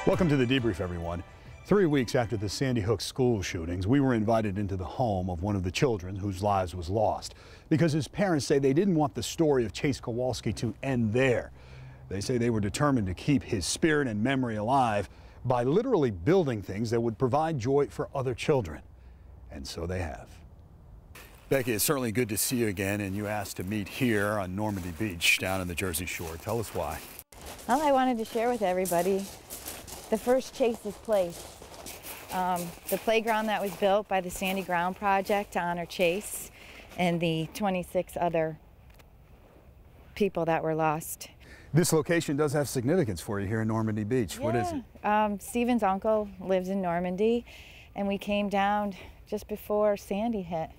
Welcome to the Debrief, everyone. 3 weeks after the Sandy Hook school shootings, we were invited into the home of one of the children whose lives was lost because his parents say they didn't want the story of Chase Kowalski to end there. They say they were determined to keep his spirit and memory alive by literally building things that would provide joy for other children. And so they have. Becky, it's certainly good to see you again, and you asked to meet here on Nomandy Beach down in the Jersey Shore. Tell us why. Well, I wanted to share with everybody the first Chase's place. The playground that was built by the Sandy Ground Project to honor Chase and the 26 other people that were lost. This location does have significance for you here in Nomandy Beach. Yeah. What is it? Stephen's uncle lives in Nomandy, and we came down just before Sandy hit.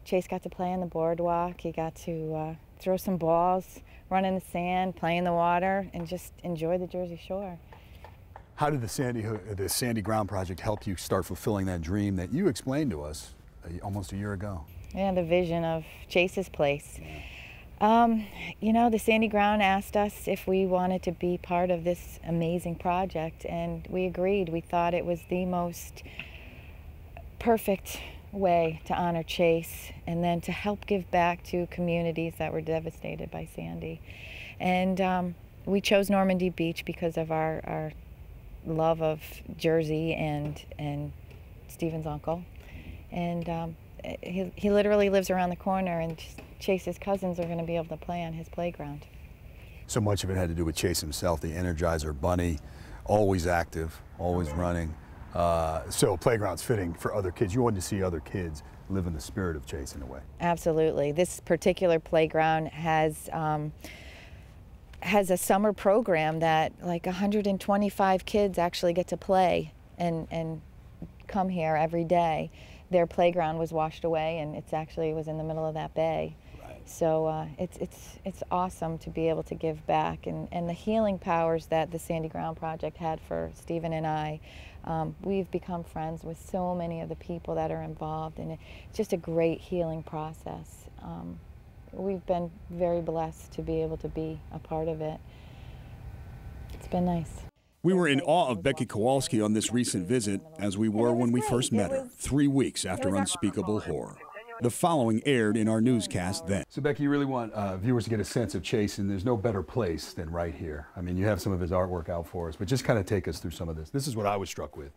Chase got to play on the boardwalk. He got to throw some balls, run in the sand, play in the water, and just enjoy the Jersey Shore. How did the Sandy Ground Project help you start fulfilling that dream that you explained to us almost a year ago? Yeah, the vision of Chase's place. You know, the Sandy Ground asked us if we wanted to be part of this amazing project, and we agreed. We thought it was the most perfect way to honor Chase and then to help give back to communities that were devastated by Sandy. And we chose Nomandy Beach because of our love of Jersey and Stephen's uncle. And he literally lives around the corner, and Chase's cousins are going to be able to play on his playground. So much of it had to do with Chase himself, the Energizer Bunny, always active, always running. So playground's fitting for other kids. You wanted to see other kids live in the spirit of Chase in a way. Absolutely. This particular playground has a summer program that like 125 kids actually get to play and come here every day. Their playground was washed away, and it was in the middle of that bay. Right. So it's awesome to be able to give back, and the healing powers that the Sandy Ground Project had for Stephen and I. We've become friends with so many of the people that are involved, and it's just a great healing process. We've been very blessed to be able to be a part of it. It's been nice. We were in awe of Becky Kowalski on this recent visit, as we were when we first met her, 3 weeks after unspeakable horror. The following aired in our newscast then. So Becky, you really want viewers to get a sense of Chase, and there's no better place than right here. I mean, you have some of his artwork out for us, but just kind of take us through some of this. This is what I was struck with,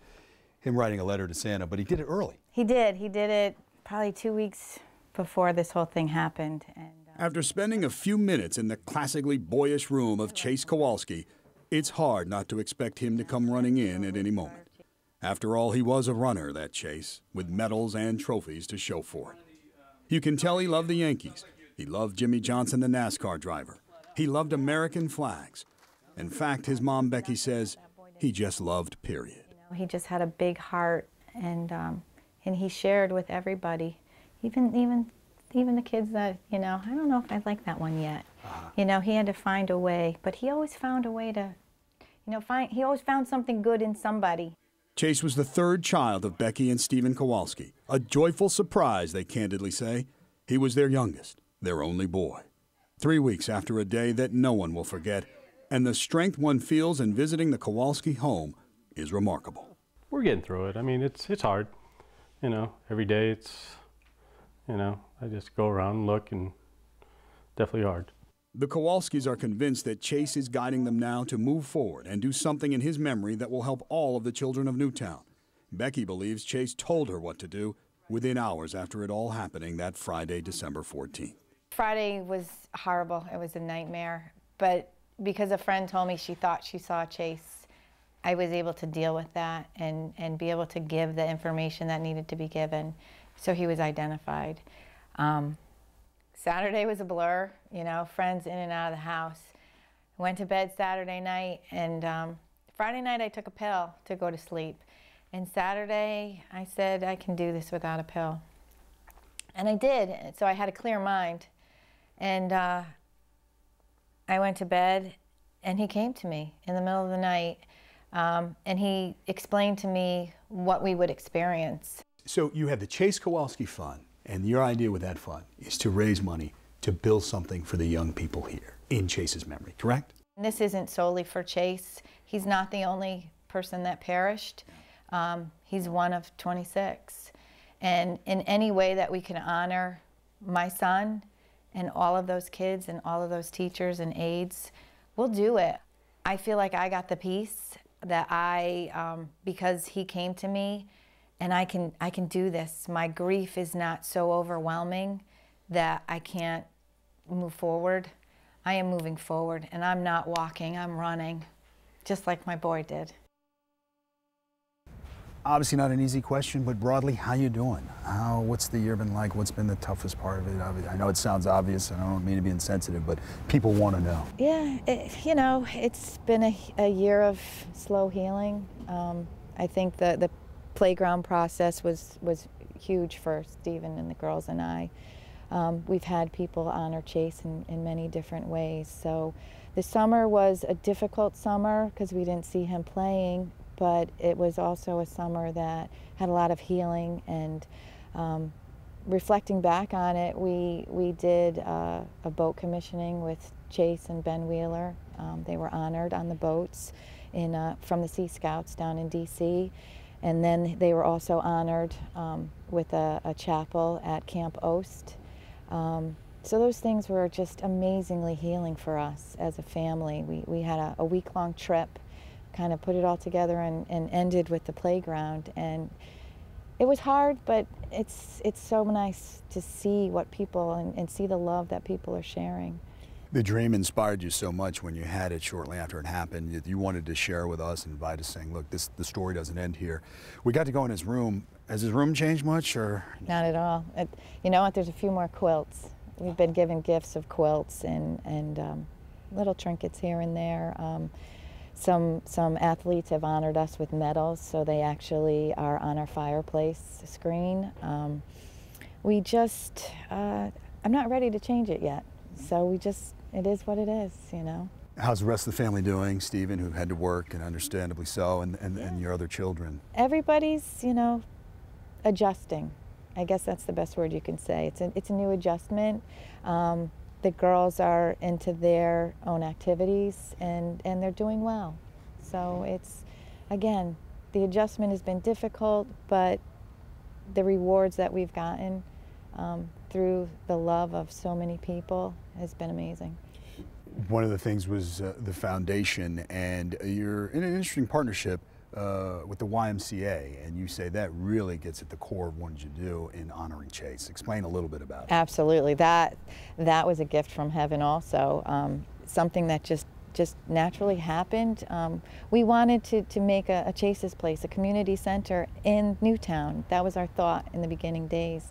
him writing a letter to Santa, but he did it early. He did it probably 2 weeks before this whole thing happened. And after spending a few minutes in the classically boyish room of Chase Kowalski, it's hard not to expect him to come running in at any moment. After all, he was a runner, that Chase, with medals and trophies to show for it. You can tell he loved the Yankees. He loved Jimmy Johnson, the NASCAR driver. He loved American flags. In fact, his mom, Becky, says he just loved, period. He just had a big heart, and he shared with everybody, even the kids that, you know, I don't know if I like that one yet. You know, he had to find a way, but he always found a way to, you know, he always found something good in somebody. Chase was the third child of Becky and Stephen Kowalski. A joyful surprise, they candidly say. He was their youngest, their only boy. 3 weeks after a day that no one will forget, and the strength one feels in visiting the Kowalski home is remarkable. We're getting through it. I mean, it's hard. You know, every day it's, you know, I just go around and look, and definitely hard. The Kowalskis are convinced that Chase is guiding them now to move forward and do something in his memory that will help all of the children of Newtown. Becky believes Chase told her what to do within hours after it all happening that Friday, December 14th. Friday was horrible. It was a nightmare. But because a friend told me she thought she saw Chase, I was able to deal with that and be able to give the information that needed to be given. So he was identified. Saturday was a blur, you know, friends in and out of the house. Went to bed Saturday night, and Friday night I took a pill to go to sleep. And Saturday I said, I can do this without a pill. And I did, so I had a clear mind. And I went to bed, and he came to me in the middle of the night, and he explained to me what we would experience. So you have the Chase Kowalski Fund, and your idea with that fund is to raise money to build something for the young people here in Chase's memory, correct? This isn't solely for Chase. He's not the only person that perished. He's one of 26. And in any way that we can honor my son and all of those kids and all of those teachers and aides, we'll do it. I feel like I got the peace that because he came to me, and I can do this. My grief is not so overwhelming that I can't move forward. I am moving forward, and I'm not walking, I'm running, just like my boy did. Obviously not an easy question, but broadly, how you doing? What's the year been like? What's been the toughest part of it? I know it sounds obvious, and I don't mean to be insensitive, but people want to know. Yeah, you know, it's been a year of slow healing. I think the playground process was huge for Stephen and the girls and I. We've had people honor Chase in many different ways. So the summer was a difficult summer because we didn't see him playing, but it was also a summer that had a lot of healing. And reflecting back on it, we did a boat commissioning with Chase and Ben Wheeler. They were honored on the boats from the Sea Scouts down in DC. And then they were also honored with a chapel at Camp Oast. So those things were just amazingly healing for us as a family. We had a week-long trip, kind of put it all together and ended with the playground. And it was hard, but it's so nice to see what people and see the love that people are sharing. The dream inspired you so much when you had it shortly after it happened. You wanted to share with us and invite us, saying, look, the story doesn't end here. We got to go in his room. Has his room changed much, or? Not at all. You know what, there's a few more quilts. We've been given gifts of quilts and little trinkets here and there. Some athletes have honored us with medals, so they actually are on our fireplace screen. I'm not ready to change it yet. So it is what it is, you know. How's the rest of the family doing, Stephen, who had to work, and understandably so, and your other children? Everybody's, you know, adjusting. I guess that's the best word you can say. It's a new adjustment. The girls are into their own activities, and they're doing well. So again, the adjustment has been difficult, but the rewards that we've gotten through the love of so many people has been amazing. One of the things was the foundation, and you're in an interesting partnership with the YMCA, and you say that really gets at the core of what you do in honoring Chase. Explain a little bit about it. Absolutely. That was a gift from heaven also, something that just naturally happened. We wanted to make a Chase's Place, a community center in Newtown. That was our thought in the beginning days.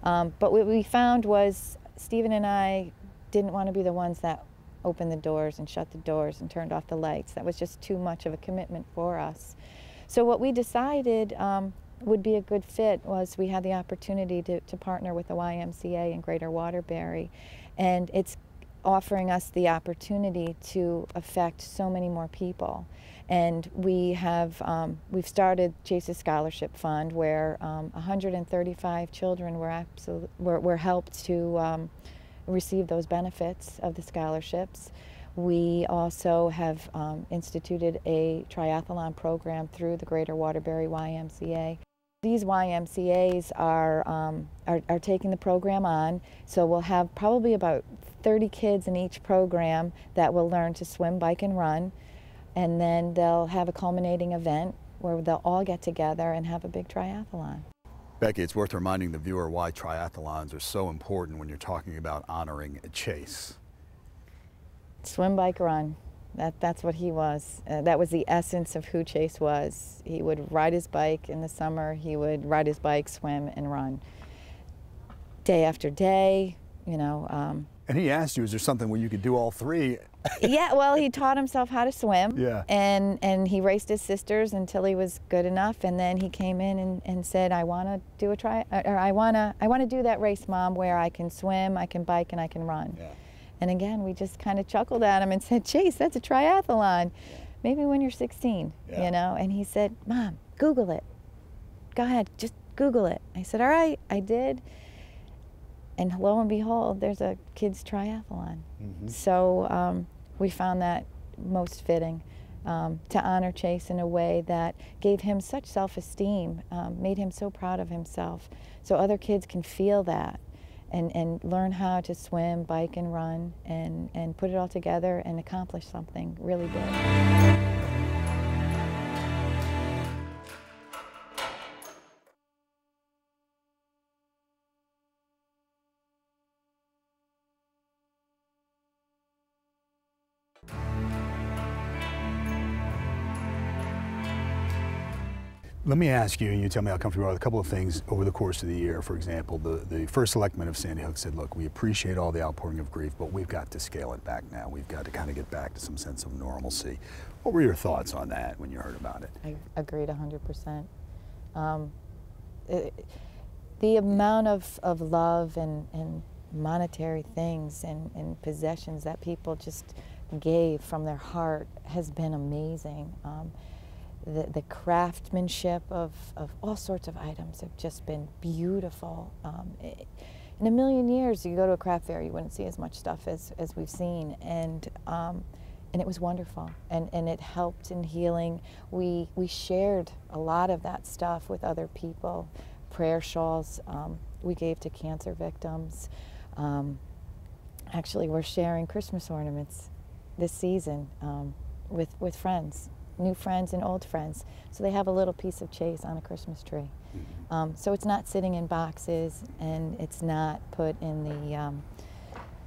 But what we found was Stephen and I didn't want to be the ones that opened the doors and shut the doors and turned off the lights. That was just too much of a commitment for us. So what we decided would be a good fit was we had the opportunity to partner with the YMCA in Greater Waterbury, and it's offering us the opportunity to affect so many more people. And we've started Chase's Scholarship Fund, where 135 children were helped to receive those benefits of the scholarships. We also have instituted a triathlon program through the Greater Waterbury YMCA. These YMCAs are taking the program on, so we'll have probably about 30 kids in each program that will learn to swim, bike, and run, and then they'll have a culminating event where they'll all get together and have a big triathlon. Becky, it's worth reminding the viewer why triathlons are so important when you're talking about honoring Chase. Swim, bike, run. That's what he was. That was the essence of who Chase was. He would ride his bike in the summer. He would ride his bike, swim, and run. Day after day, you know. And he asked you, is there something where you could do all three? Yeah, well, he taught himself how to swim. Yeah. And he raced his sisters until he was good enough, and then he came in and said, I want to do I want to do that race, Mom, where I can swim, I can bike, and I can run. Yeah. And again, we just kind of chuckled at him and said, Chase, that's a triathlon. Yeah. Maybe when you're 16, you know? And he said, Mom, Google it. Go ahead, just Google it. I said, all right, I did. And lo and behold, there's a kids triathlon. Mm-hmm. So we found that most fitting to honor Chase in a way that gave him such self-esteem, made him so proud of himself, so other kids can feel that and learn how to swim, bike, and run, and put it all together and accomplish something really big. Let me ask you, and you tell me how comfortable you are, a couple of things over the course of the year. For example, the first selectman of Sandy Hook said, look, we appreciate all the outpouring of grief, but we've got to scale it back now. We've got to kind of get back to some sense of normalcy. What were your thoughts on that when you heard about it? I agreed 100%. The amount of love and monetary things and possessions that people just gave from their heart has been amazing. The craftsmanship of all sorts of items have just been beautiful. In a million years, you go to a craft fair, you wouldn't see as much stuff as we've seen, and it was wonderful, and it helped in healing. We shared a lot of that stuff with other people. Prayer shawls we gave to cancer victims. Actually, we're sharing Christmas ornaments this season with friends. New friends and old friends, so they have a little piece of Chase on a Christmas tree. So it's not sitting in boxes, and it's not put in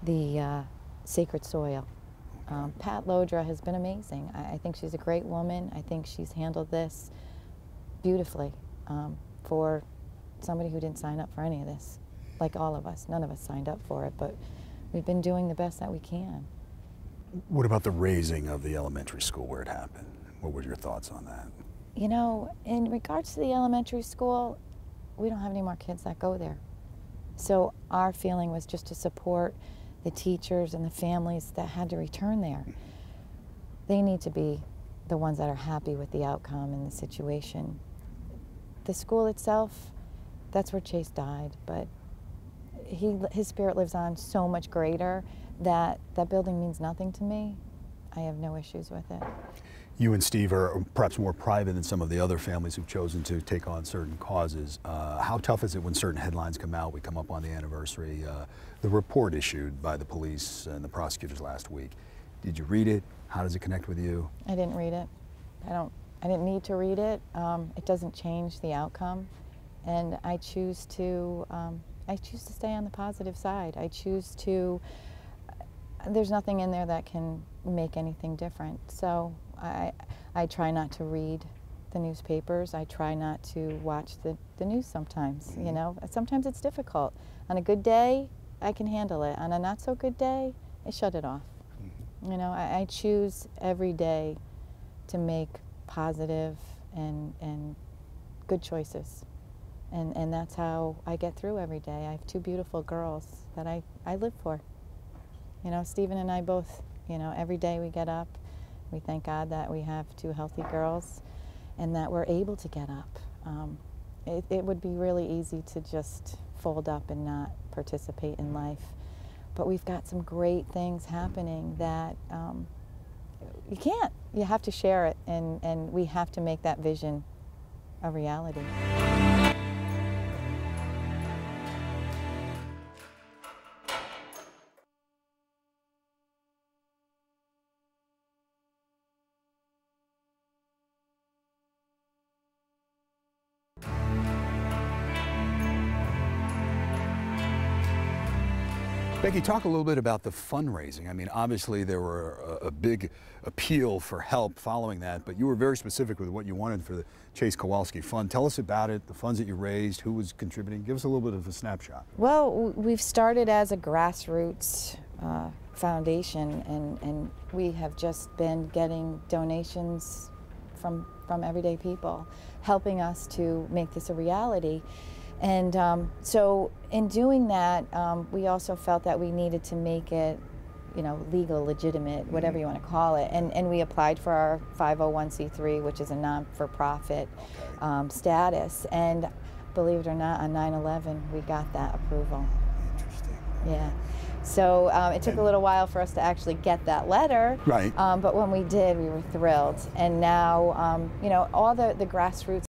the sacred soil. Pat Lodra has been amazing. I think she's a great woman. I think she's handled this beautifully for somebody who didn't sign up for any of this, like all of us. None of us signed up for it, but we've been doing the best that we can. What about the raising of the elementary school where it happened? What were your thoughts on that? You know, in regards to the elementary school, we don't have any more kids that go there. So our feeling was just to support the teachers and the families that had to return there. They need to be the ones that are happy with the outcome and the situation. The school itself, that's where Chase died, but his spirit lives on so much greater that that building means nothing to me. I have no issues with it. You and Steve are perhaps more private than some of the other families who've chosen to take on certain causes. How tough is it when certain headlines come out? We come up on the anniversary. The report issued by the police and the prosecutors last week. Did you read it? How does it connect with you? I didn't read it. I didn't need to read it. It doesn't change the outcome, and I choose to stay on the positive side. I choose to. There's nothing in there that can make anything different. So I try not to read the newspapers. I try not to watch the news sometimes, you know. Sometimes it's difficult. On a good day, I can handle it. On a not so good day, I shut it off. You know, I choose every day to make positive and good choices. And that's how I get through every day. I have two beautiful girls that I live for. You know, Stephen and I both, you know, every day we get up, we thank God that we have two healthy girls and that we're able to get up. It would be really easy to just fold up and not participate in life. But we've got some great things happening that you can't. You have to share it, and we have to make that vision a reality. Becky, talk a little bit about the fundraising. I mean, obviously there were a big appeal for help following that, but you were very specific with what you wanted for the Chase Kowalski Fund. Tell us about it, the funds that you raised, who was contributing. Give us a little bit of a snapshot. Well, we've started as a grassroots foundation, and we have just been getting donations from everyday people, helping us to make this a reality. And so in doing that, we also felt that we needed to make it, you know, legal, legitimate, whatever you want to call it. And we applied for our 501c3, which is a non-for-profit status. And believe it or not, on 9/11, we got that approval. Interesting. Yeah. So it took a little while for us to actually get that letter. Right. But when we did, we were thrilled. And now, you know, all the grassroots